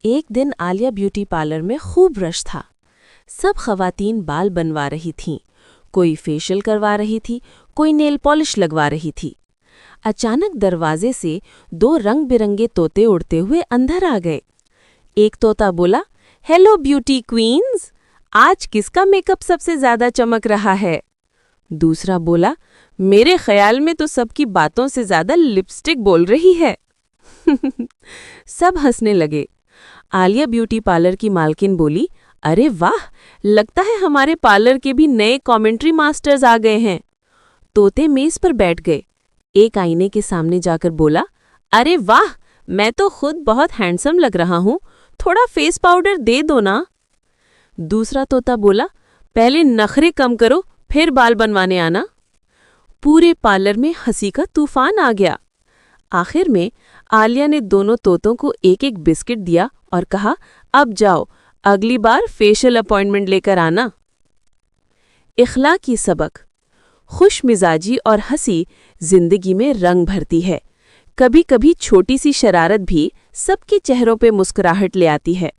ایک دن Alia beauty parlour में खूब रश था। सब खवातीन बाल बनवा रही थीं, कोई फेशियल करवा रही थी, कोई नेल पॉलिश लगवा रही थी। अचानक दरवाजे से 2 रंग बिरंगे तोते उड़ते हुए अंदर आ गए। एक तोता बोला, हेलो ब्यूटी क्वींस, आज किसका मेकअप सबसे ज्यादा चमक रहा है? दूसरा बोला, मेरे ख्याल में तो सबकी बातों से ज्यादा लिपस्टिक बोल रही है। सब हंसने लगे। आलिया ब्यूटी पार्लर की मालकिन बोली, अरे वाह, लगता है हमारे पार्लर के भी नए कमेंट्री मास्टर्स आ गए हैं। तोते मेज पर बैठ गए। एक आईने के सामने जाकर बोला, अरे वाह, मैं तो खुद बहुत हैंडसम लग रहा हूँ, थोड़ा फेस पाउडर दे दो ना। दूसरा तोता बोला, पहले नखरे कम करो, फिर बाल बनवाने आना। पूरे पार्लर में हंसी का तूफान आ गया। आखिर में आलिया ने दोनों तोतों को एक एक बिस्किट दिया और कहा, अब जाओ, अगली बार फेशियल अपॉइंटमेंट लेकर आना। इखलाकी सबक। खुश मिजाजी और हंसी जिंदगी में रंग भरती है। कभी कभी छोटी सी शरारत भी सबके चेहरों पे मुस्कुराहट ले आती है।